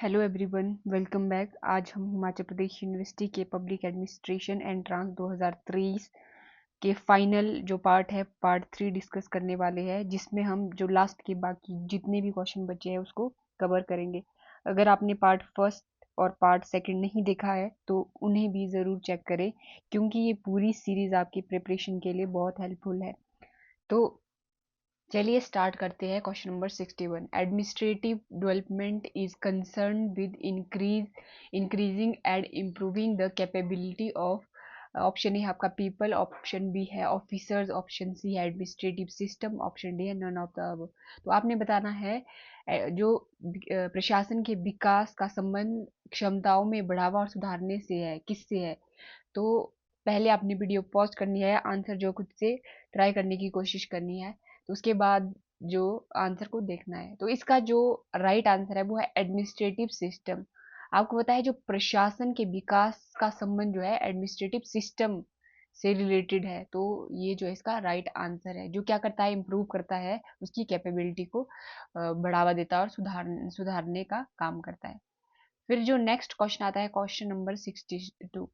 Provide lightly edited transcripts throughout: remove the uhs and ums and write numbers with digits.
Hello everyone, welcome back. आज हम Himachal Pradesh university के पब्लिक एडमिनिस्ट्रेशन एंट्रांस 2023 के फाइनल जो पार्ट है, पार्ट 3 डिस्कस करने वाले हैं, जिसमें हम जो लास्ट के बाकी जितने भी क्वेश्चन बचे हैं उसको कवर करेंगे। अगर आपने पार्ट फर्स्ट और पार्ट सेकंड नहीं देखा है तो उन्हें भी ज़रूर चेक करें, क्योंकि ये पूरी सीरीज़ आपकी प्रिपरेशन के लिए बहुत हेल्पफुल है। तो चलिए स्टार्ट करते हैं। Question number 61, administrative development is concern with increasing and improving the capability of. Option A है आपका पीपल, ऑप्शन बी है ऑफिसर्स, ऑप्शन सी है एडमिनिस्ट्रेटिव सिस्टम, ऑप्शन डी है नन ऑफ द अबव। तो आपने बताना है जो प्रशासन के विकास का संबंध क्षमताओं में बढ़ावा और सुधारने से है, किससे है। तो पहले आपने वीडियो पॉज करनी है, आंसर जो खुद से ट्राई करने की कोशिश करनी है, तो उसके बाद जो आंसर को देखना है। तो इसका जो राइट आंसर है वो है एडमिनिस्ट्रेटिव सिस्टम। आपको पता है जो प्रशासन के विकास का संबंध जो है एडमिनिस्ट्रेटिव सिस्टम से रिलेटेड है, तो ये जो है इसका राइट आंसर है। जो क्या करता है, इम्प्रूव करता है, उसकी कैपेबिलिटी को बढ़ावा देता है और सुधारने का काम करता है। फिर जो नेक्स्ट क्वेश्चन आता है, question number 62,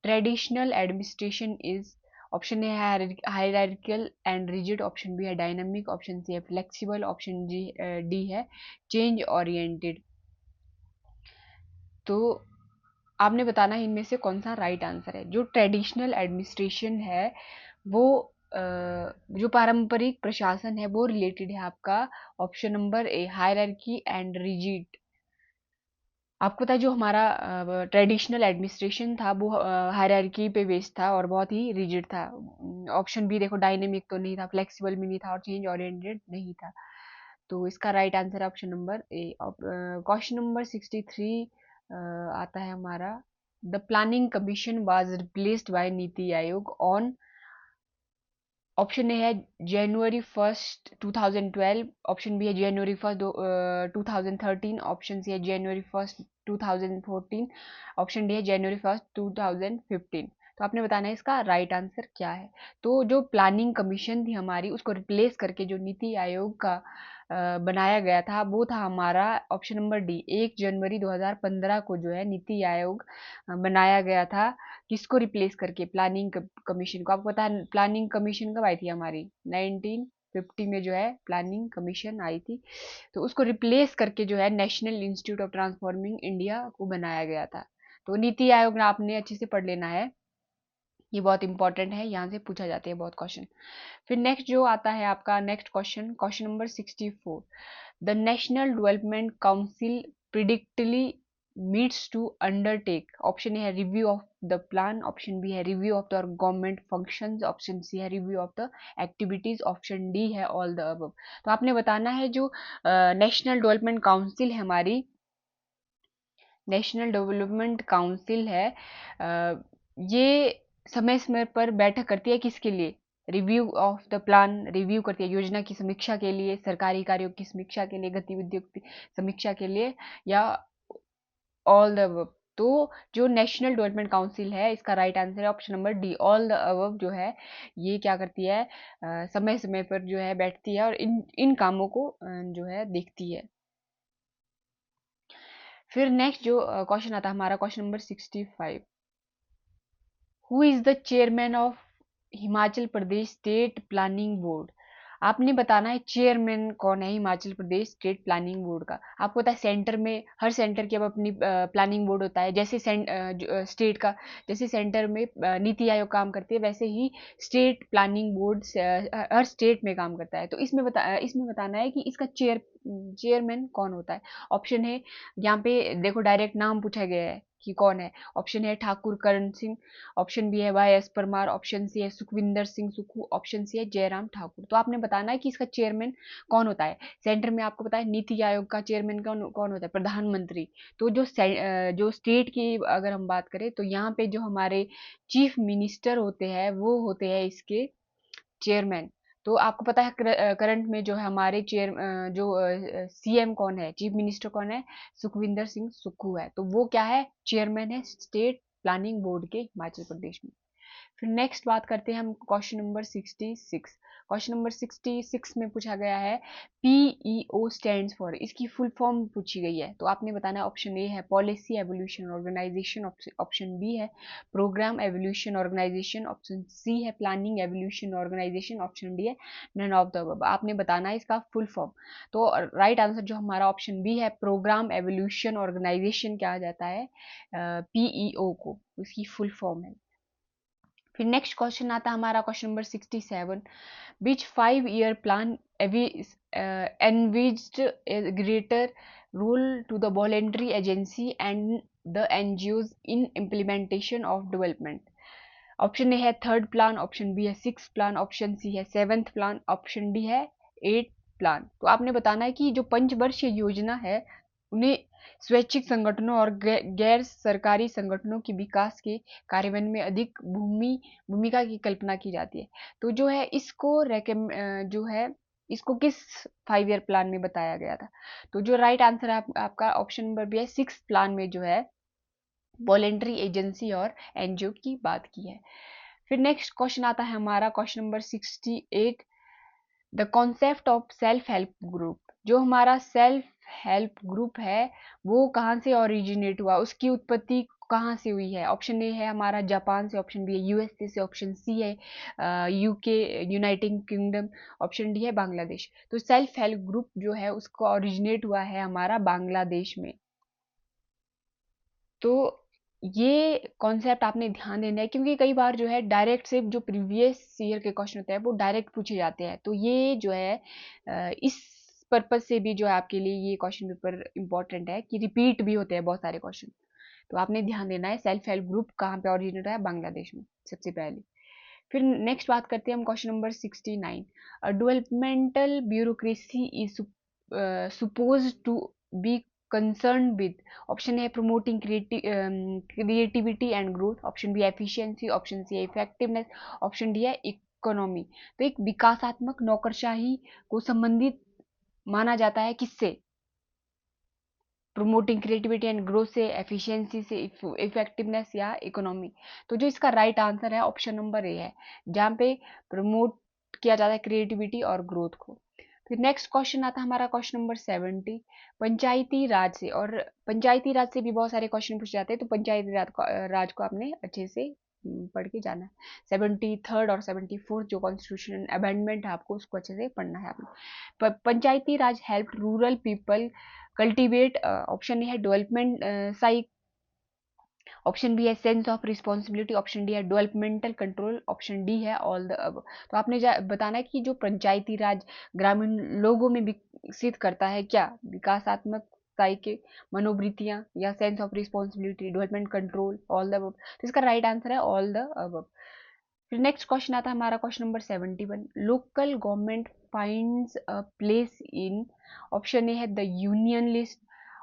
traditional administration is. Option A है hierarchical and rigid, option B है डायनामिक, ऑप्शन सी है फ्लेक्सिबल, ऑप्शन डी है चेंज ओरिएंटेड। तो आपने बताना है इनमें से कौन सा राइट आंसर है। जो ट्रेडिशनल एडमिनिस्ट्रेशन है वो जो पारंपरिक प्रशासन है वो रिलेटेड है आपका option number A hierarchy and rigid. आपको पता है जो हमारा ट्रेडिशनल एडमिनिस्ट्रेशन था वो हायरार्की पे बेस्ड था और बहुत ही रिजिड था। ऑप्शन बी देखो, डायनेमिक तो नहीं था, फ्लेक्सिबल भी नहीं था और चेंज ओरिएंटेड नहीं था। तो इसका राइट आंसर है option number A. Question number 63 आता है हमारा, the planning commission was replaced by NITI Aayog on. Option A है जनवरी 1 2012, ऑप्शन बी है जनवरी 1 2013, ऑप्शन सी है जनवरी 1 2014, ऑप्शन डी है जनवरी 1 2015। तो आपने बताना है इसका राइट आंसर क्या है। तो जो प्लानिंग कमीशन थी हमारी, उसको रिप्लेस करके जो नीति आयोग का बनाया गया था वो था हमारा ऑप्शन नंबर डी, 1 जनवरी 2015 को जो है नीति आयोग बनाया गया था। किसको रिप्लेस करके, प्लानिंग कमीशन को। आपको पता है प्लानिंग कमीशन कब आई थी हमारी, 1950 में जो है प्लानिंग कमीशन आई थी। तो उसको रिप्लेस करके जो है national institute of transforming India को बनाया गया था। तो नीति आयोग ना आपने अच्छे से पढ़ लेना है, ये बहुत इंपॉर्टेंट है, यहाँ से पूछा जाते हैं बहुत क्वेश्चन। फिर नेक्स्ट जो आता है आपका next question, question number 64, the national development council predictably meets to undertake. Option A है review of the plan, option B है review of the government functions, option C है review of the activities, option D है all the above. तो आपने बताना है जो national development council है हमारी, नेशनल डेवलपमेंट काउंसिल है, ये समय समय पर बैठक करती है किसके लिए, review of the plan, review करती है योजना की समीक्षा के लिए, सरकारी कार्यों की समीक्षा के लिए, गतिविधियों की समीक्षा के लिए, या ऑल द अबव। तो जो नेशनल डेवलपमेंट काउंसिल है इसका राइट आंसर है option number D, all the above जो है ये क्या करती है, समय समय पर जो है बैठती है और इन इन कामों को जो है देखती है। फिर नेक्स्ट जो क्वेश्चन आता है हमारा, question number 65, who is the chairman of Himachal Pradesh state planning board. आपने बताना है चेयरमैन कौन है Himachal Pradesh state planning board का। आपको पता है सेंटर में, हर सेंटर की अब अपनी प्लानिंग बोर्ड होता है, जैसे स्टेट का, जैसे सेंटर में नीति आयोग काम करती है, वैसे ही स्टेट प्लानिंग बोर्ड हर स्टेट में काम करता है। तो इसमें बताना है कि इसका चेयरमैन कौन होता है। ऑप्शन है, यहाँ पे देखो डायरेक्ट नाम पूछा गया है कि कौन है। ऑप्शन है ठाकुर करण सिंह, ऑप्शन बी है Y S Parmar, option C है सुखविंदर सिंह सुक्खू, ऑप्शन सी है जयराम ठाकुर। तो आपने बताना है कि इसका चेयरमैन कौन होता है। सेंटर में आपको पता है नीति आयोग का चेयरमैन कौन कौन होता है, प्रधानमंत्री। तो जो स्टेट की अगर हम बात करें तो यहाँ पे जो हमारे चीफ मिनिस्टर होते हैं वो होते हैं इसके चेयरमैन। तो आपको पता है करंट में जो है हमारे जो सीएम कौन है, चीफ मिनिस्टर कौन है, सुखविंदर सिंह सुक्खू है। तो वो क्या है, चेयरमैन है स्टेट प्लानिंग बोर्ड के हिमाचल प्रदेश में। फिर नेक्स्ट बात करते हैं हम क्वेश्चन नंबर 66, क्वेश्चन नंबर 66 में पूछा गया है पीईओ स्टैंड्स फॉर, इसकी फुल फॉर्म पूछी गई है। तो आपने बताना है ऑप्शन ए है policy evolution organisation, option B है programme evolution organisation, option C है planning evolution organisation, option D है नन ऑफ द अबव। आपने बताना है इसका फुल फॉर्म। तो राइट आंसर जो हमारा ऑप्शन बी है प्रोग्राम एवोल्यूशन ऑर्गेनाइजेशन कहा जाता है पीईओ को, उसकी फुल फॉर्म है। फिर नेक्स्ट क्वेश्चन आता है हमारा question number 67, which 5-year plan envisaged a greater role to the voluntary agency and the NGOs in implementation of development? Option A है थर्ड प्लान, ऑप्शन बी है six plan, option C है seventh plan, option D है eight plan. तो आपने बताना है कि जो पंचवर्षीय योजना है उन्हें स्वैच्छिक संगठनों और गैर सरकारी संगठनों के विकास के कार्यान्वयन में अधिक भूमिका की कल्पना की जाती है। तो जो है इसको जो है इसको किस 5-year प्लान में बताया गया था? तो जो राइट आंसर है आपका ऑप्शन नंबर बी है सिक्स प्लान में जो है वॉलेंट्री एजेंसी और एनजीओ की बात की है। फिर नेक्स्ट क्वेश्चन आता है हमारा question number 68, the concept of self help group. जो हमारा सेल्फ हेल्प ग्रुप है वो कहाँ से ओरिजिनेट हुआ, उसकी उत्पत्ति कहाँ से हुई है? ऑप्शन ए है हमारा जापान से, ऑप्शन बी है यूएसए से, ऑप्शन सी है UK United kingdom, option D है बांग्लादेश। तो सेल्फ हेल्प ग्रुप जो है उसका ओरिजिनेट हुआ है हमारा बांग्लादेश में। तो ये कॉन्सेप्ट आपने ध्यान देना है क्योंकि कई बार जो है डायरेक्ट से जो प्रीवियस ईयर के क्वेश्चन होते हैं वो डायरेक्ट पूछे जाते हैं। तो ये जो है इस पर्पज से भी जो है आपके लिए ये क्वेश्चन पेपर इंपॉर्टेंट है कि रिपीट भी होते हैं बहुत सारे क्वेश्चन। तो आपने ध्यान देना है सेल्फ हेल्प ग्रुप कहाँ पे ओरिजिनेट है, बांग्लादेश में सबसे पहले। फिर नेक्स्ट बात करते हैं हम question number 69, developmental bureaucracy is supposed to be concerned with, option है promoting creativity and growth, option B efficiency, option C है effectiveness, ऑप्शन डी है इकोनॉमी। तो एक विकासात्मक नौकरशाही को संबंधित माना जाता है किससे? प्रोमोटिंग क्रिएटिविटी एंड ग्रोथ से, एफिशिएंसी से, इफेक्टिवनेस या इकोनॉमी। तो जो इसका राइट आंसर है ऑप्शन नंबर ए है जहाँ पे प्रमोट किया जाता है क्रिएटिविटी और ग्रोथ को। फिर नेक्स्ट क्वेश्चन आता है हमारा क्वेश्चन नंबर 70, पंचायती राज से। और पंचायती राज से भी बहुत सारे क्वेश्चन पूछे जाते हैं, तो पंचायती राज को आपने अच्छे से पढ़ के जाना है। 73rd और 74th जो कॉन्स्टिट्यूशन अमेंडमेंट है आपको उसको अच्छे से पढ़ना है आपने। Panchayati Raj help rural people cultivate, option A है डेवलपमेंट साइक, ऑप्शन बी है sense of responsibility, option D है डेवलपमेंटल कंट्रोल, ऑप्शन डी है ऑल द अब। तो आपने बताना है कि जो पंचायती राज ग्रामीण लोगों में विकसित करता है क्या? विकासात्मक के मनोवृत्तियां या sense of responsibility, development control, all the above. तो इसका राइट आंसर है ऑल द अब। फिर नेक्स्ट क्वेश्चन आता है हमारा question number 71, local government finds a place in, option A है the union list,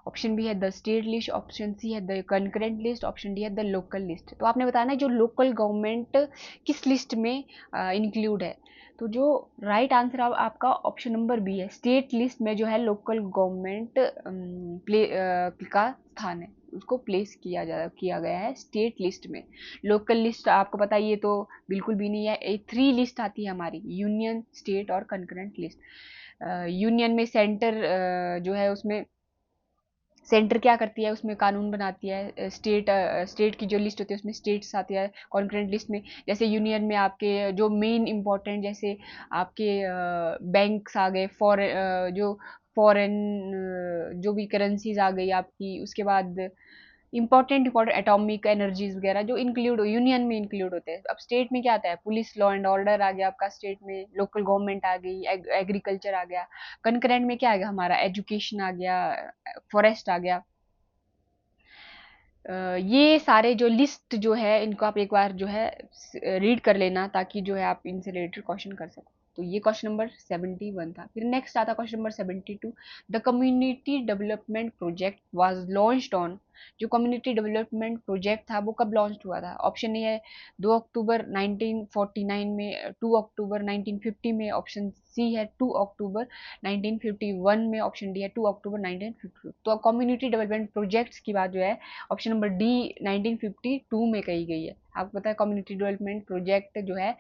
option B है the state list, option C है the concurrent list, option D है the local list. तो आपने बताना है जो लोकल गवर्नमेंट किस लिस्ट में इंक्लूड है। तो जो राइट आंसर आपका ऑप्शन नंबर बी है, स्टेट लिस्ट में जो है लोकल गवर्नमेंट का स्थान है, उसको प्लेस किया गया है स्टेट लिस्ट में। लोकल लिस्ट आपको पता है ये तो बिल्कुल भी नहीं है। 3 लिस्ट आती है हमारी, यूनियन, स्टेट और कंकरेंट लिस्ट। यूनियन में सेंटर जो है उसमें सेंटर क्या करती है, उसमें कानून बनाती है। स्टेट की जो लिस्ट होती है उसमें स्टेट्स आती है। कॉन्करेंट लिस्ट में जैसे यूनियन में आपके जो मेन इंपॉर्टेंट जैसे आपके बैंक्स आ गए, जो फॉरेन जो भी करेंसीज आ गई आपकी, उसके बाद इंपॉर्टेंट एटॉमिक एनर्जीज वगैरह जो यूनियन में इंक्लूड होते हैं। अब स्टेट में क्या आता है, पुलिस लॉ एंड ऑर्डर आ गया आपका स्टेट में, लोकल गवर्नमेंट आ गई, एग्रीकल्चर आ गया। कंकरेंट में क्या आ गया हमारा, एजुकेशन आ गया, फॉरेस्ट आ गया। ये सारे जो लिस्ट जो है इनको आप एक बार जो है रीड कर लेना ताकि जो है आप इनसे रिलेटेड क्वेश्चन कर सको। तो ये क्वेश्चन नंबर 71 था। फिर नेक्स्ट आता question number 72, the community development project was launched on. जो कम्युनिटी डेवलपमेंट प्रोजेक्ट था वो कब लॉन्च हुआ था? ऑप्शन ए है 2 अक्टूबर 1949 में, 2 अक्टूबर 1950 में, ऑप्शन सी है 2 अक्टूबर 1951 में, ऑप्शन डी है 2 अक्टूबर 1952। तो कम्युनिटी डेवलपमेंट प्रोजेक्ट्स की बात जो है ऑप्शन नंबर डी 1952 में कही गई है। आपको पता है कम्युनिटी डेवलपमेंट प्रोजेक्ट जो है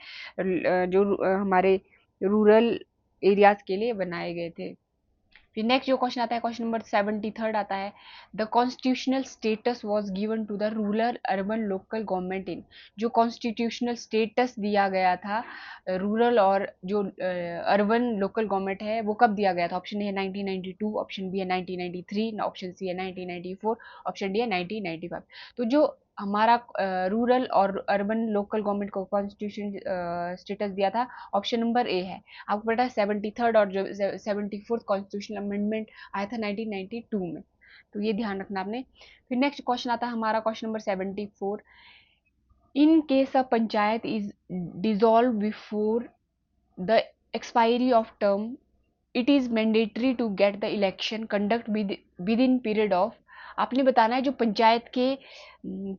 जो हमारे रूरल एरियाज के लिए बनाए गए थे। फिर नेक्स्ट जो क्वेश्चन आता है, क्वेश्चन नंबर 73 आता है, the constitutional status was given to the rural urban local government in. जो कॉन्स्टिट्यूशनल स्टेटस दिया गया था रूरल और जो अर्बन लोकल गवर्नमेंट है वो कब दिया गया था? ऑप्शन ए है 1992, ऑप्शन बी है 1993, ऑप्शन सी है 1994, ऑप्शन डी है 1995। तो जो हमारा रूरल और अर्बन लोकल गवर्नमेंट को कॉन्स्टिट्यूशन स्टेटस दिया था, ऑप्शन नंबर ए है। आपको पता है 73rd और जो 74th कॉन्स्टिट्यूशनल अमेंडमेंट आया था 1992 में, तो ये ध्यान रखना आपने। फिर नेक्स्ट क्वेश्चन आता है हमारा question number 74, in case a panchayat is dissolve before the expiry of term it is mandatory to get the election conduct within period of. आपने बताना है जो पंचायत के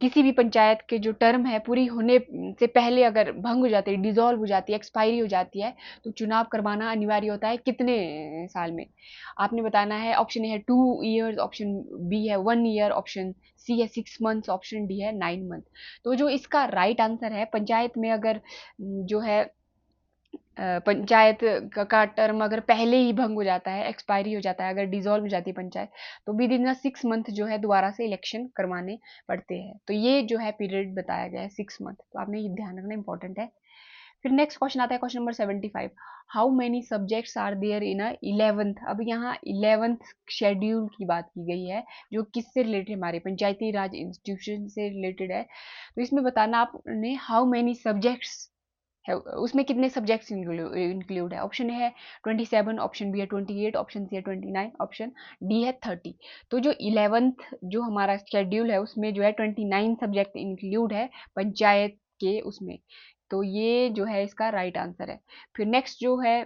किसी भी पंचायत के जो टर्म है पूरी होने से पहले अगर भंग हो जाती है, डिसॉल्व हो जाती है, एक्सपायरी हो जाती है, तो चुनाव करवाना अनिवार्य होता है कितने साल में? आपने बताना है, ऑप्शन ए है 2 ईयर्स, ऑप्शन बी है 1 ईयर, ऑप्शन सी है 6 मंथ्स, ऑप्शन डी है 9 मंथ। तो जो इसका राइट आंसर है, पंचायत में अगर जो है पंचायत का टर्म अगर पहले ही भंग हो जाता है, एक्सपायरी हो जाता है, अगर डिसॉल्व हो जाती है पंचायत, तो विद इन 6 मंथ जो है दोबारा से इलेक्शन करवाने पड़ते हैं। तो ये जो है पीरियड बताया गया है 6 मंथ, तो आपने ये ध्यान रखना इंपॉर्टेंट है। फिर नेक्स्ट क्वेश्चन आता है question number 75, how many subjects are there in a 11th। अब यहाँ 11th शेड्यूल की बात की गई है, जो किससे रिलेटेड, हमारे पंचायती राज इंस्टीट्यूशन से रिलेटेड है। तो इसमें बताना आपने हाउ मेनी सब्जेक्ट्स है, उसमें कितने सब्जेक्ट्स इंक्लूड है। ऑप्शन ए है 27, ऑप्शन बी है 28, ऑप्शन सी है 29, ऑप्शन डी है 30। तो जो 11th जो हमारा शेड्यूल है उसमें जो है 29 सब्जेक्ट इंक्लूड है पंचायत के उसमें। तो ये जो है इसका राइट आंसर है। फिर नेक्स्ट जो है,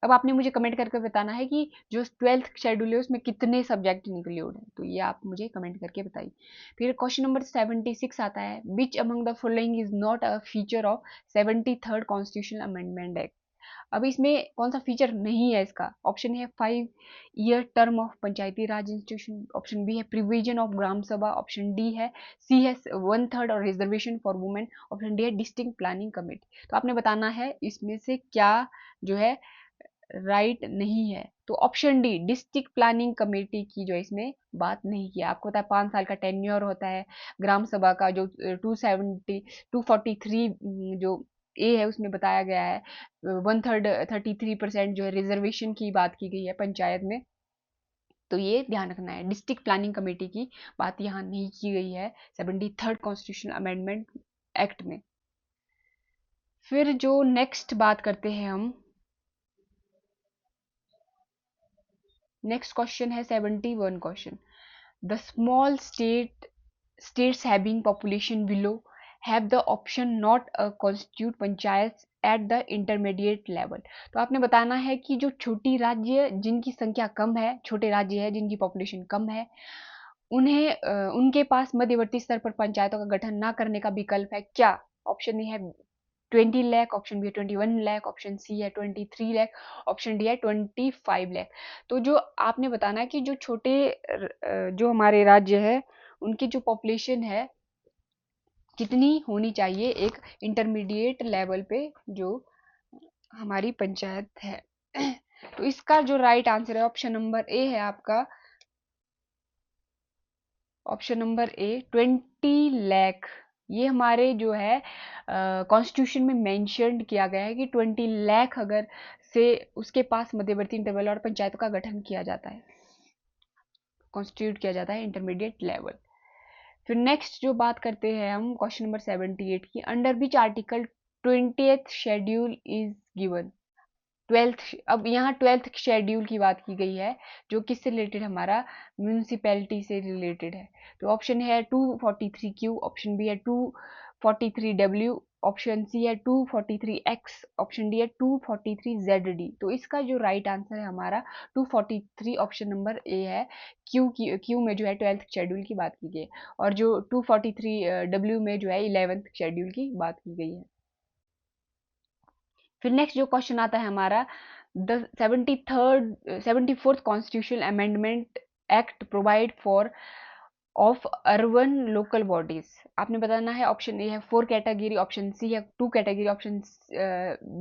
अब आपने मुझे कमेंट करके बताना है कि जो 12th शेड्यूल है उसमें कितने सब्जेक्ट इंक्लूड है, तो ये आप मुझे कमेंट करके बताइए। फिर क्वेश्चन नंबर 76 आता है, which among the following is not a feature of 73rd constitutional amendment act. अब इसमें कौन सा फीचर नहीं है इसका? ऑप्शन है 5 year term of Panchayati Raj institution, option B है provision of gram sabha, option D है सी है 1/3 और reservation for women, option D है डिस्ट्रिक्ट प्लानिंग कमेटी। तो आपने बताना है इसमें से क्या जो है राइट नहीं है। तो option D district planning committee की जो इसमें बात नहीं किया। आपको पता है 5 साल का टेन्योर होता है ग्राम सभा का, जो 243 जो ए है उसमें बताया गया है 1/3 33% जो है रिजर्वेशन की बात की गई है पंचायत में। तो ये ध्यान रखना है, डिस्ट्रिक्ट प्लानिंग कमेटी की बात यहाँ नहीं की गई है 73rd कॉन्स्टिट्यूशनल अमेंडमेंट एक्ट में। फिर जो नेक्स्ट बात करते हैं हम, नेक्स्ट क्वेश्चन है 71 question, the small states having population below have the option not a constitute panchayat at the intermediate level। तो आपने बताना है कि जो छोटी राज्य जिनकी संख्या कम है, छोटे राज्य है जिनकी पॉपुलेशन कम है, उन्हें उनके पास मध्यवर्ती स्तर पर पंचायतों का गठन ना करने का विकल्प है क्या? ऑप्शन ए है 20 लाख, ऑप्शन बी है 21 लाख, ऑप्शन सी है 23 लाख, ऑप्शन डी है 25 लाख। तो जो आपने बताना है कि जो छोटे जो हमारे राज्य है उनकी जो पॉपुलेशन है कितनी होनी चाहिए एक इंटरमीडिएट लेवल पे जो हमारी पंचायत है। तो इसका जो राइट आंसर है ऑप्शन नंबर ए है आपका, ऑप्शन नंबर ए 20 लाख। ये हमारे जो है कॉन्स्टिट्यूशन में मेंशन्ड किया गया है कि 20 लाख अगर से उसके पास मध्यवर्ती इंटरवल और पंचायतों का गठन किया जाता है, कॉन्स्टिट्यूट किया जाता है इंटरमीडिएट लेवल। फिर नेक्स्ट जो बात करते हैं हम क्वेश्चन नंबर 78 की, under which article 20th schedule is given 12th। अब यहाँ 12th शेड्यूल की बात की गई है जो किससे रिलेटेड, हमारा म्यूनिसिपैलिटी से रिलेटेड है। तो ऑप्शन है 243Q, ऑप्शन बी है 243W, ऑप्शन सी है 243X, ऑप्शन डी है 243ZD। तो इसका जो राइट आंसर है हमारा 243, ऑप्शन नंबर ए है। क्यू में जो है 12th शेड्यूल की बात की गई है, और जो 243W में जो है 11th शेड्यूल की बात की गई है। फिर नेक्स्ट जो क्वेश्चन आता है हमारा, the 74th constitutional amendment act provide for of urban local bodies. आपने बताना है ऑप्शन ए है 4 कैटेगरी, ऑप्शन सी है 2 कैटेगरी, ऑप्शन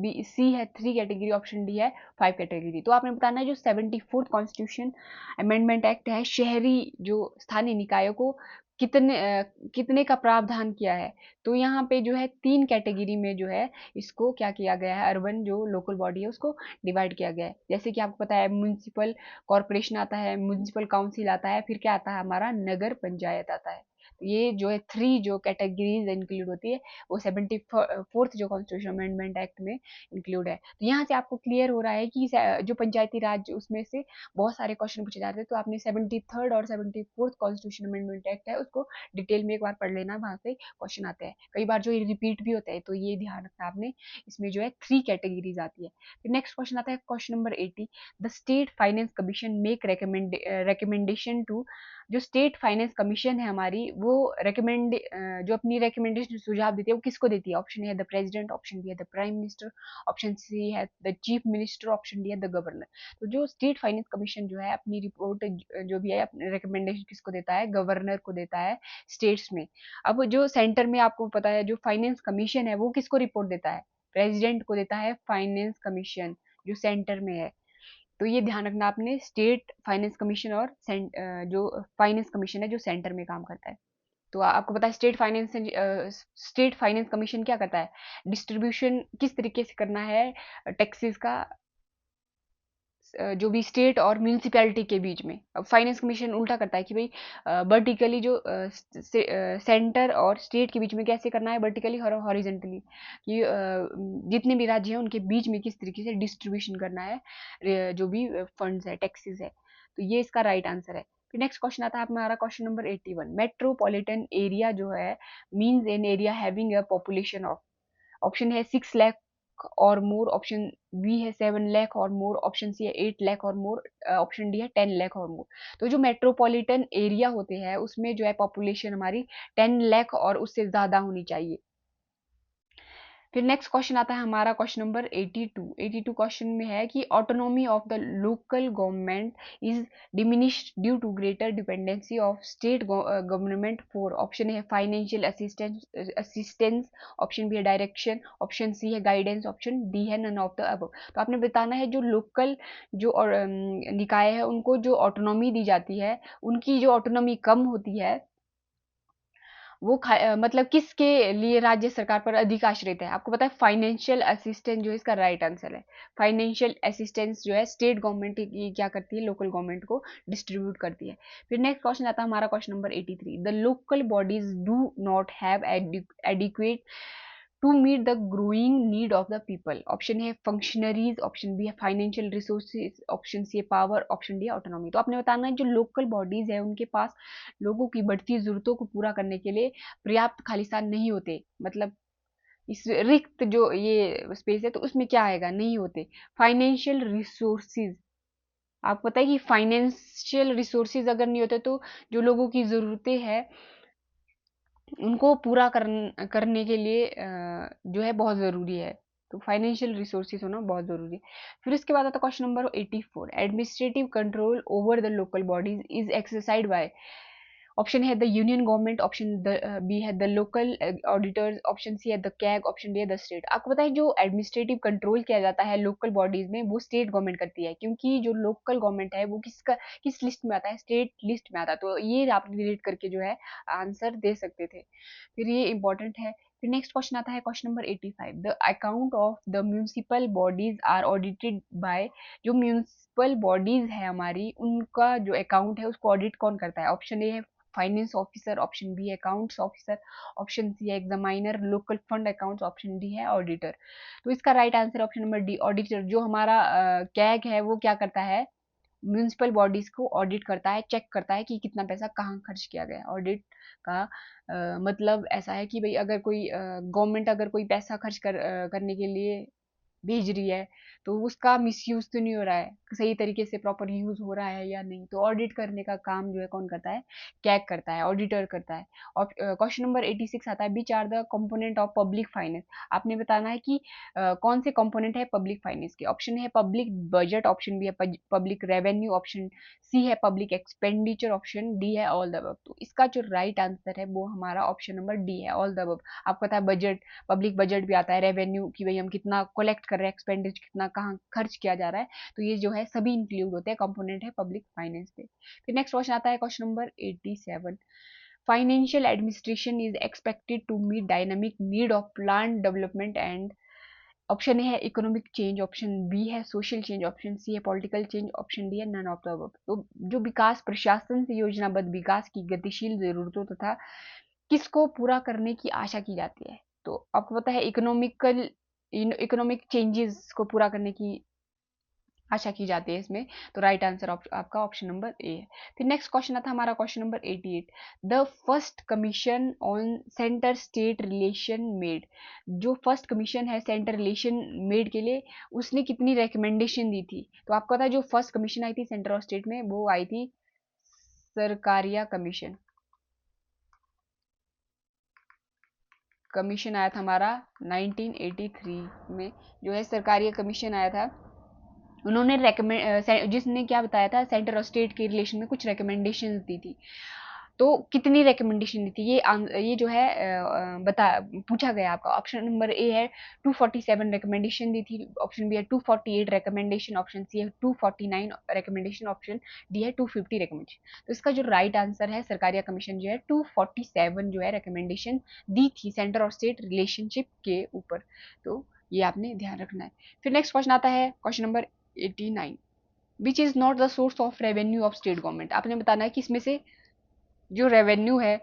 बी सी है 3 कैटेगरी, ऑप्शन डी है 5 कैटेगरी। तो आपने बताना है जो 74th कॉन्स्टिट्यूशन अमेंडमेंट एक्ट है, शहरी जो स्थानीय निकायों को कितने का प्रावधान किया है। तो यहाँ पे जो है 3 कैटेगरी में जो है इसको क्या किया गया है, अर्बन जो लोकल बॉडी है उसको डिवाइड किया गया है। जैसे कि आपको पता है म्युनिसिपल कॉर्पोरेशन आता है, म्युनिसिपल काउंसिल आता है, फिर क्या आता है हमारा नगर पंचायत आता है। तो ये जो है 3 जो कैटेगरीज इंक्लूड होती है वो 74th जो कॉन्स्टिट्यूशन अमेंडमेंट एक्ट में इंक्लूड है। तो यहाँ से आपको क्लियर हो रहा है कि जो पंचायती राज उसमें से बहुत सारे क्वेश्चन पूछे जाते हैं। तो आपने 73rd और 74th कॉन्स्टिट्यूशन अमेंडमेंट एक्ट है उसको डिटेल में एक बार पढ़ लेना, वहां से क्वेश्चन आते हैं, कई बार जो ये रिपीट भी होता है। तो ये ध्यान रखना आपने, इसमें जो है 3 कैटेगरीज आती है। फिर नेक्स्ट क्वेश्चन आता है question number 80। The state finance commission make recommendation to, जो स्टेट फाइनेंस कमीशन है हमारी वो रिकमेंड जो अपनी रिकमेंडेशन सुझाव देती है वो किसको देती है। ऑप्शन ए है द प्रेसिडेंट, ऑप्शन बी है the prime minister, option C है the chief minister, option D है द गवर्नर। तो जो स्टेट फाइनेंस कमीशन जो है अपनी रिपोर्ट जो भी है अपनी रिकमेंडेशन किसको देता है, गवर्नर को देता है स्टेट्स में। अब जो सेंटर में आपको पता है जो फाइनेंस कमीशन है वो किसको रिपोर्ट देता है, प्रेसिडेंट को देता है फाइनेंस कमीशन जो सेंटर में है। तो ये ध्यान रखना आपने, स्टेट फाइनेंस कमीशन और जो फाइनेंस कमीशन है जो सेंटर में काम करता है। तो आपको पता है स्टेट फाइनेंस कमीशन क्या करता है, डिस्ट्रीब्यूशन किस तरीके से करना है टैक्सेस का, जो भी स्टेट और म्यूनिसिपैलिटी के बीच में। अब फाइनेंस कमीशन उल्टा करता है कि भाई वर्टिकली जो सेंटर और स्टेट के बीच में कैसे करना है, वर्टिकली और हॉरिजेंटली, कि जितने भी राज्य हैं उनके बीच में किस तरीके से डिस्ट्रीब्यूशन करना है जो भी फंड्स है, टैक्सेस है। तो ये इसका राइट आंसर है। फिर नेक्स्ट क्वेश्चन आता है हमारा क्वेश्चन नंबर 81। मेट्रोपॉलिटन एरिया जो है means an area having a population of, option है 6 लाख और मोर, ऑप्शन बी है 7 लाख और मोर, ऑप्शन सी है 8 लाख और मोर, ऑप्शन डी है 10 लाख और मोर। तो जो मेट्रोपॉलिटन एरिया होते हैं उसमें जो है पॉपुलेशन हमारी 10 लाख और उससे ज्यादा होनी चाहिए। फिर नेक्स्ट क्वेश्चन आता है हमारा क्वेश्चन नंबर 82। 82 क्वेश्चन में है कि autonomy of the local government is diminished due to greater dependency of state government for, option है फाइनेंशियल असिस्टेंस, ऑप्शन बी है डायरेक्शन, ऑप्शन सी है गाइडेंस, ऑप्शन डी है नन ऑफ द अबव। तो आपने बताना है जो लोकल जो निकाय है उनको जो ऑटोनॉमी दी जाती है उनकी जो ऑटोनॉमी कम होती है वो मतलब किसके लिए राज्य सरकार पर अधिक आश्रित है। आपको पता है फाइनेंशियल असिस्टेंस जो है इसका राइट आंसर है। फाइनेंशियल असिस्टेंस जो है स्टेट गवर्नमेंट की क्या करती है, लोकल गवर्नमेंट को डिस्ट्रीब्यूट करती है। फिर नेक्स्ट क्वेश्चन आता है हमारा question number 83। The local bodies do not have adequate to meet the growing need of the people, option है फंक्शनरीज, ऑप्शन बी है फाइनेंशियल रिसोर्सेज, ऑप्शन सी है पावर, ऑप्शन डी है ऑटोनॉमी। तो आपने बताना है जो लोकल बॉडीज है उनके पास लोगों की बढ़ती जरूरतों को पूरा करने के लिए पर्याप्त खालिस्तान नहीं होते, मतलब इस रिक्त जो ये स्पेस है तो उसमें क्या आएगा, नहीं होते। फाइनेंशियल रिसोर्सेज, आपको पता है कि फाइनेंशियल रिसोर्सेज अगर नहीं होते तो जो लोगों की ज़रूरतें हैं उनको पूरा करने के लिए जो है बहुत ज़रूरी है। तो फाइनेंशियल रिसोर्सेज होना बहुत ज़रूरी है। फिर उसके बाद आता है question number 84। Administrative control over the local bodies is exercised by, option है the union government, option B है the local auditors, option C है द कैग, ऑप्शन डी है द स्टेट। आपको पता है जो एडमिनिस्ट्रेटिव कंट्रोल किया जाता है लोकल बॉडीज में वो स्टेट गवर्नमेंट करती है, क्योंकि जो लोकल गवर्नमेंट है वो किस लिस्ट में आता है, स्टेट लिस्ट में आता है। तो ये आप रिलेट करके जो है आंसर दे सकते थे, फिर ये इंपॉर्टेंट है। फिर नेक्स्ट क्वेश्चन आता है question number 85। The account of the municipal bodies are audited by, जो म्यूनिसिपल बॉडीज है हमारी उनका जो अकाउंट है उसको ऑडिट कौन करता है। ऑप्शन ए है फाइनेंस ऑफिसर, ऑप्शन बी है अकाउंट्स ऑफिसर, ऑप्शन सी है examiner local fund accounts, option D है ऑडिटर। तो इसका right answer option number D auditor. जो हमारा कैग है वो क्या करता है, म्यूनिसिपल बॉडीज को ऑडिट करता है, चेक करता है कि कितना पैसा कहाँ खर्च किया गया। ऑडिट का मतलब ऐसा है कि भाई अगर कोई गवर्नमेंट अगर कोई पैसा खर्च करने के लिए भेज रही है, तो उसका मिसयूज तो नहीं हो रहा है, सही तरीके से प्रॉपर यूज हो रहा है या नहीं। तो ऑडिट करने का काम जो है कौन करता है, कैग करता है, ऑडिटर करता है। और क्वेश्चन नंबर 86 आता है, which are the component of public finance. आपने बताना है कि कौन से कंपोनेंट है पब्लिक फाइनेंस के। ऑप्शन है पब्लिक बजट, ऑप्शन बी है पब्लिक रेवेन्यू, ऑप्शन सी है पब्लिक एक्सपेंडिचर, ऑप्शन डी है ऑल द अबव। तो इसका जो राइट आंसर है वो हमारा ऑप्शन नंबर डी है, ऑल द अबव। आपको पता है बजट, पब्लिक बजट भी आता है, रेवेन्यू की भाई हम कितना कलेक्ट कर रहे हैं, एक्सपेंडिचर कितना कहाँ खर्च किया जा रहा है, तो ये जो है सभी इंक्लूड होते हैं, कंपोनेंट है पब्लिक फाइनेंस पे। फिर नेक्स्ट क्वेश्चन आता है question number 87, financial administration is expected to meet dynamic need of plan development and. Option A है इकोनॉमिक चेंज, ऑप्शन बी है सोशल चेंज, ऑप्शन सी है पॉलिटिकल चेंज, ऑप्शन डी है none of the above. तो जो विकास प्रशासन से योजनाबद्ध विकास की गतिशील जरूरतों तथा किसको पूरा करने की आशा की जाती है। तो आपको पता है इकोनॉमिक चेंजेस को पूरा करने की आशा की जाती है इसमें। तो राइट आंसर आपका ऑप्शन नंबर ए है। फिर नेक्स्ट क्वेश्चन आता है हमारा question number 88, the first commission on centre state relation made. जो फर्स्ट कमीशन है सेंटर रिलेशन मेड के लिए, उसने कितनी रिकमेंडेशन दी थी। तो आपको पता है जो फर्स्ट कमीशन आई थी सेंटर और स्टेट में, वो आई थी सरकारिया कमीशन। कमीशन आया था हमारा 1983 में, जो है सरकारी कमीशन आया था। उन्होंने रेकमेंड, जिसने क्या बताया था, सेंटर और स्टेट के रिलेशन में कुछ रिकमेंडेशंस दी थी। तो कितनी रिकमेंडेशन दी थी, ये जो है बता पूछा गया आपका। ऑप्शन नंबर ए है 247 रिकमेंडेशन दी थी, ऑप्शन बी है 248 रिकमेंडेशन, ऑप्शन सी है 249 रिकमेंडेशन, ऑप्शन डी है 250 रिकमेंडेशन। तो इसका जो राइट आंसर है, सरकारिया कमीशन जो है 247 जो है रिकमेंडेशन दी थी सेंटर और स्टेट रिलेशनशिप के ऊपर। तो ये आपने ध्यान रखना है। फिर नेक्स्ट क्वेश्चन आता है question number 89, which is not the source of revenue of state government. आपने बताना है कि इसमें से जो रेवेन्यू है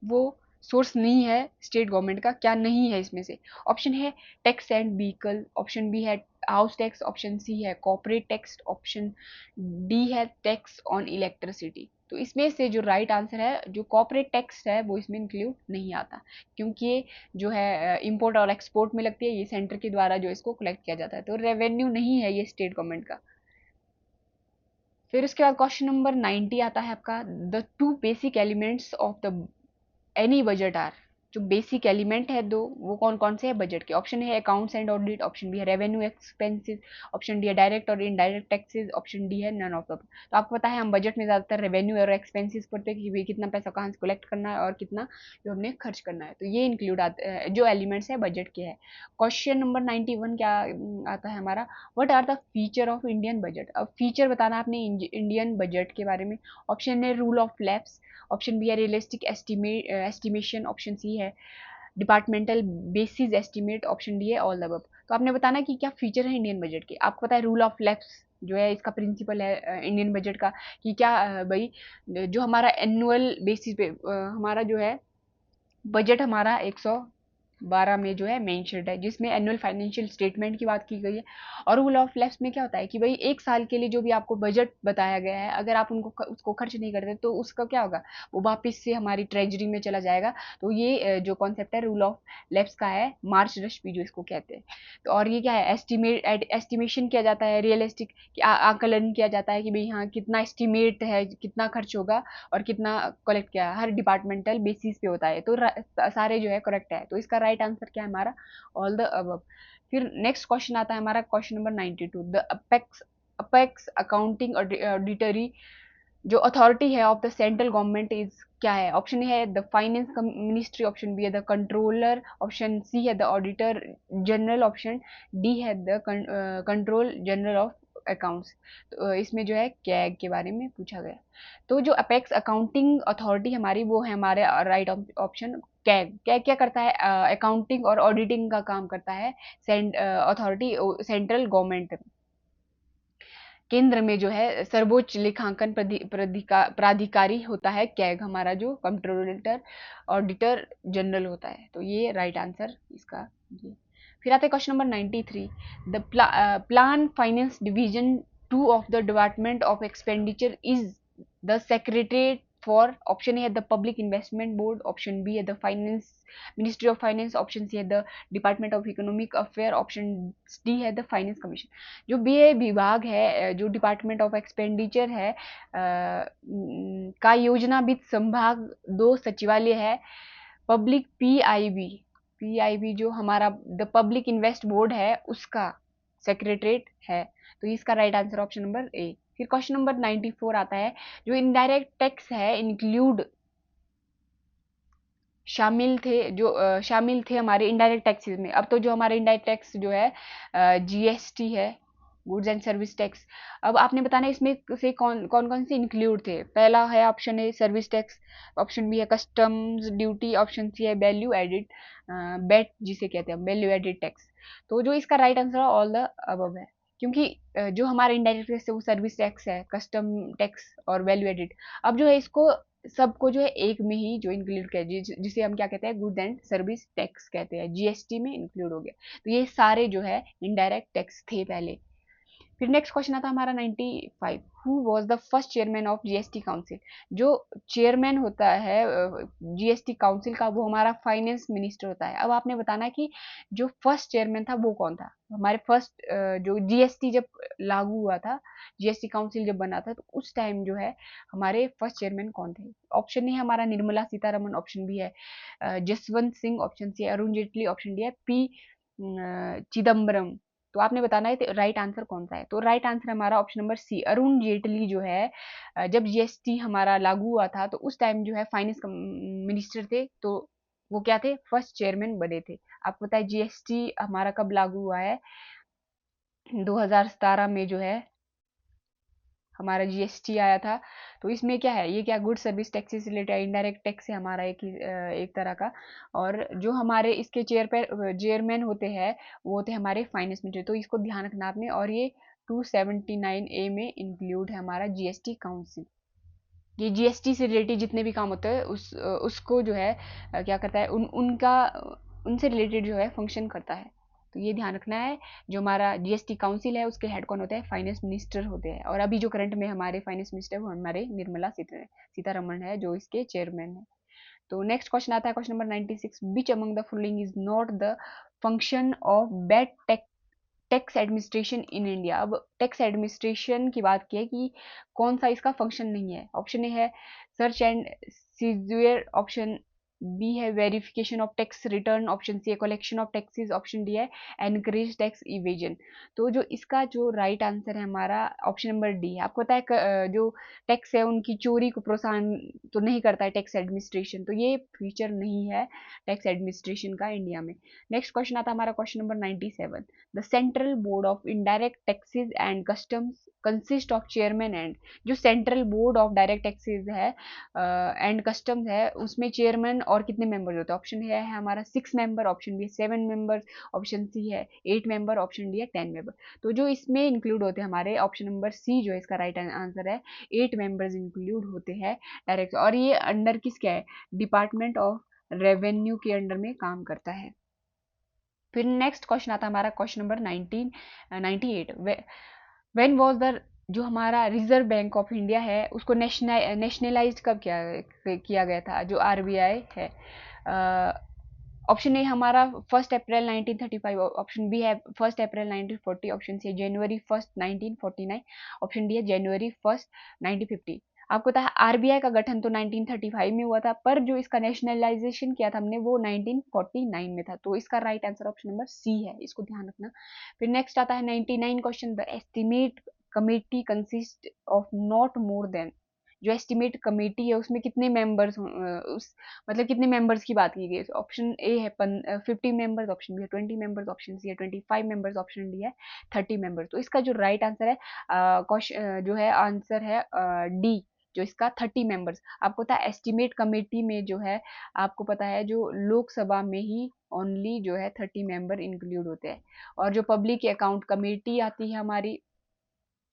वो सोर्स नहीं है स्टेट गवर्नमेंट का, क्या नहीं है इसमें से। ऑप्शन है tax and vehicle, option B है हाउस टैक्स, ऑप्शन सी है कॉर्पोरेट टैक्स, ऑप्शन डी है टैक्स ऑन इलेक्ट्रिसिटी। तो इसमें से जो राइट आंसर है, जो कॉर्पोरेट टैक्स है वो इसमें इंक्लूड नहीं आता, क्योंकि ये जो है इंपोर्ट और एक्सपोर्ट में लगती है, ये सेंटर के द्वारा जो इसको कलेक्ट किया जाता है, तो रेवेन्यू नहीं है ये स्टेट गवर्नमेंट का। फिर उसके बाद क्वेश्चन नंबर 90 आता है आपका, the two basic elements of the any budget are. जो बेसिक एलिमेंट है दो, वो कौन कौन से है बजट के। ऑप्शन है accounts and audit, option B है रेवेन्यू एक्सपेंसेस, ऑप्शन डी है डायरेक्ट और इनडायरेक्ट टैक्सेस, ऑप्शन डी है नन ऑफ द। तो आपको पता है हम बजट में ज्यादातर रेवेन्यू और एक्सपेंसेस पढ़ते हैं कि भाई कितना पैसा कहाँ से कलेक्ट करना है और कितना जो हमने खर्च करना है। तो ये इंक्लूड आते हैं जो एलिमेंट्स है बजट के है। क्वेश्चन नंबर 91 क्या आता है हमारा, what are the feature of Indian budget. अब फीचर बताना आपने इंडियन बजट के बारे में। ऑप्शन है rule of lapse, option B है रियलिस्टिक एस्टिमेशन, ऑप्शन सी है departmental basis estimate, option D है ऑल द अबव। तो आपने बताना कि क्या फीचर है इंडियन बजट के। आपको पता है रूल ऑफ लैप्स जो है इसका प्रिंसिपल है इंडियन बजट का, कि क्या भाई जो हमारा एनुअल बेसिस पे हमारा जो है बजट हमारा 112 में जो है मेंशन्ड है, जिसमें एनुअल फाइनेंशियल स्टेटमेंट की बात की गई है। और रूल ऑफ लेफ्ट में क्या होता है कि भाई एक साल के लिए जो भी आपको बजट बताया गया है, अगर आप उसको खर्च नहीं करते तो उसका क्या होगा, वो वापस से हमारी ट्रेजरी में चला जाएगा। तो ये जो कॉन्सेप्ट है रूल ऑफ लेफ्ट का है, मार्च रश्मि जो इसको कहते हैं। तो और ये क्या है, एस्टिमेशन किया जाता है, रियलिस्टिक आकलन किया जाता है कि भाई हाँ कितना एस्टिमेट है, कितना खर्च होगा और कितना कलेक्ट किया, हर डिपार्टमेंटल बेसिस पे होता है। तो सारे जो है करेक्ट है, तो इसका राइट आंसर क्या है हमारा, ऑल द अबव। फिर नेक्स्ट क्वेश्चन आता है हमारा question number 92, the apex apex accounting auditory जो अथॉरिटी है of the central government is क्या है। ऑप्शन है the finance ministry, option B है द कंट्रोलर, ऑप्शन सी है the auditor general, option D है the control general of accounts. तो इसमें जो है कैग के बारे में पूछा गया। तो जो अपेक्स अकाउंटिंग अथॉरिटी हमारी, वो है हमारे राइट ऑप्शन कैग। कैग क्या करता है, अकाउंटिंग और ऑडिटिंग का काम करता है अथॉरिटी सेंट्रल गवर्नमेंट केंद्र में जो है सर्वोच्च लेखांकन प्राधिकारी होता है कैग, हमारा जो कंट्रोलर ऑडिटर जनरल होता है। तो ये राइट आंसर इसका ये। फिर आते हैं question number 93, the plan finance division 2 of the department of expenditure is the secretariat for, option A है the public investment board, option B है the finance ministry of finance, option C है the department of economic affair, option D है the finance commission. जो B A विभाग है, जो department of expenditure है का योजना वित्त संभाग 2 सचिवालय है, पब्लिक पीआईबी जो हमारा द पब्लिक इन्वेस्ट बोर्ड है उसका सेक्रेटरीट है। तो इसका right answer option number A. फिर क्वेश्चन नंबर 94 आता है, जो इनडायरेक्ट टैक्स है इंक्लूड शामिल थे हमारे इनडायरेक्ट टैक्सेस में। अब तो जो हमारे इनडायरेक्ट टैक्स जो है जीएसटी है, गुड्स एंड सर्विस टैक्स। अब आपने बताना इसमें से कौन कौन से इंक्लूड थे। पहला है option A service tax, option B है कस्टम्स ड्यूटी, ऑप्शन सी है वैल्यू एडिड बेट जिसे कहते हैं वैल्यू एडिड टैक्स। तो जो इसका राइट आंसर है ऑल द अबव है, क्योंकि जो हमारा इनडायरेक्ट टैक्स है वो सर्विस टैक्स है, कस्टम टैक्स और वैल्यू एडिड। अब जो है इसको सबको जो है एक में ही जो इंक्लूड किया, जिसे हम क्या कहते हैं गुड एंड सर्विस टैक्स कहते हैं, जीएसटी में इंक्लूड हो गया। तो ये सारे जो है इनडायरेक्ट टैक्स थे पहले। फिर नेक्स्ट क्वेश्चन आता है हमारा 95, who was the first chairman of GST council. जो चेयरमैन होता है जीएसटी काउंसिल का वो हमारा फाइनेंस मिनिस्टर होता है। अब आपने बताना है कि जो फर्स्ट चेयरमैन था वो कौन था। हमारे फर्स्ट जो जीएसटी जब लागू हुआ था, जीएसटी काउंसिल जब बना था, तो उस टाइम जो है हमारे फर्स्ट चेयरमैन कौन थे। ऑप्शन ए हमारा निर्मला सीतारमन, ऑप्शन बी है जसवंत सिंह, ऑप्शन सी है अरुण जेटली, ऑप्शन डी है पी चिदम्बरम। तो आपने बताना है राइट आंसर कौन सा है। तो राइट आंसर हमारा option number C Arun Jaitley जो है जब जीएसटी हमारा लागू हुआ था तो उस टाइम जो है फाइनेंस मिनिस्टर थे, तो वो क्या थे फर्स्ट चेयरमैन बने थे। आपको पता है जीएसटी हमारा कब लागू हुआ है, 2017 में जो है हमारा जीएसटी आया था। तो इसमें क्या है, ये क्या good service taxes related indirect tax है हमारा एक तरह का। और जो हमारे इसके चेयरमैन होते हैं वो होते हैं हमारे फाइनेंस मिनिस्टर। तो इसको ध्यान रखना आपने। और ये 279A में इंक्लूड है हमारा जीएसटी काउंसिल। ये जीएसटी से रिलेटेड जितने भी काम होते हैं उसको जो है क्या करता है, उनसे रिलेटेड जो है फंक्शन करता है। तो ये ध्यान रखना है। जो हमारा जीएसटी काउंसिल है उसके हेड कौन होते हैं, फाइनेंस मिनिस्टर होते हैं। और अभी जो करंट में हमारे फाइनेंस मिनिस्टर वो हमारे निर्मला सीतारमण है जो इसके चेयरमैन है। तो नेक्स्ट क्वेश्चन आता है question number 96, which among the following is not the function of bad tax administration in India. अब टैक्स एडमिनिस्ट्रेशन की बात की है कि कौन सा इसका फंक्शन नहीं है। ऑप्शन ए है search and seizure, option B है verification of tax return, option C है collection of taxes, option D है एनकरेज टैक्स इवेजन। तो जो इसका जो राइट आंसर है हमारा ऑप्शन नंबर डी है। आपको पता है जो टैक्स है उनकी चोरी को प्रोत्साहन तो नहीं करता है टैक्स एडमिनिस्ट्रेशन, तो ये फीचर नहीं है टैक्स एडमिनिस्ट्रेशन का इंडिया में। नेक्स्ट क्वेश्चन आता है हमारा question number 97, the central board of indirect taxes and customs consist of chairman and. जो central board of direct taxes है एंड कस्टम्स है उसमें चेयरमैन और कितने मेंबर्स होते हैं। ऑप्शन ए है हमारा 6 member, option B 7 members, option C है 8 मेंबर, ऑप्शन डी है 10 मेंबर। तो जो इसमें इंक्लूड होते हैं हमारे ऑप्शन नंबर सी जो है इसका राइट आंसर है, 8 मेंबर्स इंक्लूड होते हैं डायरेक्ट। और ये अंडर किसके है, डिपार्टमेंट ऑफ रेवेन्यू के अंडर में काम करता है। फिर नेक्स्ट क्वेश्चन आता है हमारा question number 98, when was the जो हमारा रिजर्व बैंक ऑफ इंडिया है उसको नेशनलाइज कब किया गया था, जो आरबीआई है। ऑप्शन ए हमारा 1 अप्रैल 1935, ऑप्शन बी है 1 अप्रैल 1940, ऑप्शन सी है January 1, 1949, ऑप्शन डी है January 1, 1950। आपको पता है आरबीआई का गठन तो 1935 में हुआ था, पर जो इसका नेशनलाइजेशन किया था हमने वो 1949 में था। तो इसका right answer option number C है, इसको ध्यान रखना। फिर नेक्स्ट आता है 99 question, the estimate committee consist of not more than. जो एस्टिमेट कमेटी है उसमें कितने मेंबर्स उस मतलब कितने मेंबर्स की बात की गई। ऑप्शन ए है 50 मेंबर्स, ऑप्शन बी है 20 मेंबर्स, ऑप्शन सी है 25 मेंबर्स, ऑप्शन डी है 30 मेंबर्स। तो इसका जो राइट आंसर है जो है आंसर है डी, जो इसका 30 मेंबर्स। आपको पता है एस्टिमेट कमेटी में जो है आपको पता है जो लोकसभा में ही ओनली जो है 30 मेंबर इंक्लूड होते हैं। और जो पब्लिक अकाउंट कमेटी आती है हमारी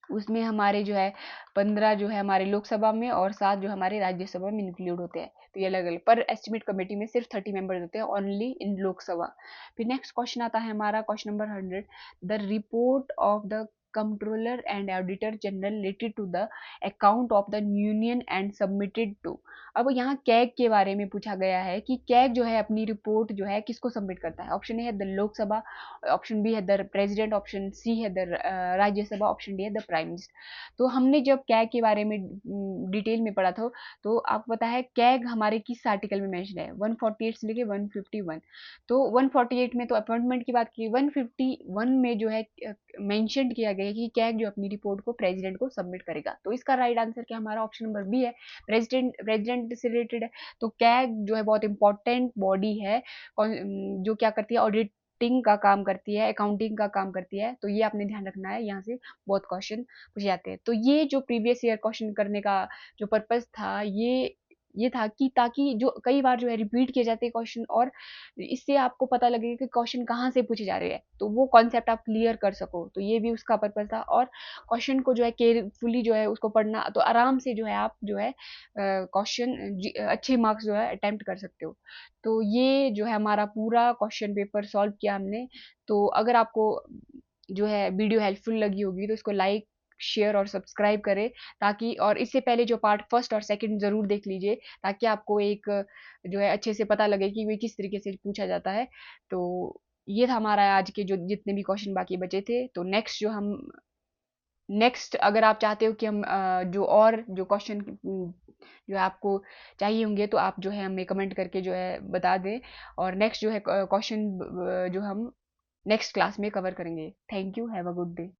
उसमें हमारे जो है 15 जो है हमारे लोकसभा में और 7 जो हमारे राज्यसभा में इंक्लूड होते हैं। तो ये अलग अलग, पर एस्टिमेट कमेटी में सिर्फ 30 मेंबर्स होते हैं ओनली इन लोकसभा। फिर नेक्स्ट क्वेश्चन आता है हमारा question number 100, the report of the controller and auditor general related to the account of the union and submitted to. अब यहाँ कैग के बारे में पूछा गया है कि कैग जो है अपनी रिपोर्ट जो है किसको सबमिट करता है। ऑप्शन ए है द लोकसभा, ऑप्शन बी है द प्रेसिडेंट, ऑप्शन सी है द राज्यसभा, ऑप्शन डी है द प्राइम मिनिस्टर। तो हमने जब कैग के बारे में डिटेल में पढ़ा था, तो आपको पता है कैग हमारे किस आर्टिकल में मेंशन है, 148 से लेके 151। तो 148 में तो अपॉइंटमेंट की बात की, 151 में जो है मेंशन किया गया है कि कैग जो अपनी रिपोर्ट को प्रेसिडेंट को सबमिट करेगा। तो इसका राइट आंसर क्या हमारा ऑप्शन नंबर बी है, प्रेसिडेंट से रिलेटेड है। तो कैग जो है बहुत इंपॉर्टेंट बॉडी है जो क्या करती है, ऑडिटिंग का काम करती है, अकाउंटिंग का काम करती है। तो ये आपने ध्यान रखना है, यहाँ से बहुत क्वेश्चन पूछे जाते हैं। तो ये जो प्रीवियस ईयर क्वेश्चन करने का जो पर्पस था, ये था कि ताकि जो कई बार जो है रिपीट किए जाते हैं क्वेश्चन, और इससे आपको पता लगे कि क्वेश्चन कहाँ से पूछे जा रहे हैं, तो वो कॉन्सेप्ट आप क्लियर कर सको। तो ये भी उसका पर्पस था। और क्वेश्चन को जो है केयरफुली जो है उसको पढ़ना, तो आराम से जो है आप जो है क्वेश्चन अच्छे मार्क्स जो है अटेम्प्ट कर सकते हो। तो ये जो है हमारा पूरा क्वेश्चन पेपर सॉल्व किया हमने। तो अगर आपको जो है वीडियो हेल्पफुल लगी होगी तो इसको लाइक, शेयर और सब्सक्राइब करें, ताकि, और इससे पहले जो पार्ट फर्स्ट और सेकंड ज़रूर देख लीजिए, ताकि आपको एक जो है अच्छे से पता लगे कि वे किस तरीके से पूछा जाता है। तो ये था हमारा आज के जो जितने भी क्वेश्चन बाकी बचे थे। तो नेक्स्ट अगर आप चाहते हो कि हम जो और जो क्वेश्चन जो है आपको चाहिए होंगे, तो आप जो है हमें कमेंट करके जो है बता दें, और नेक्स्ट जो है क्वेश्चन जो हम नेक्स्ट क्लास में कवर करेंगे। Thank you, have a good day.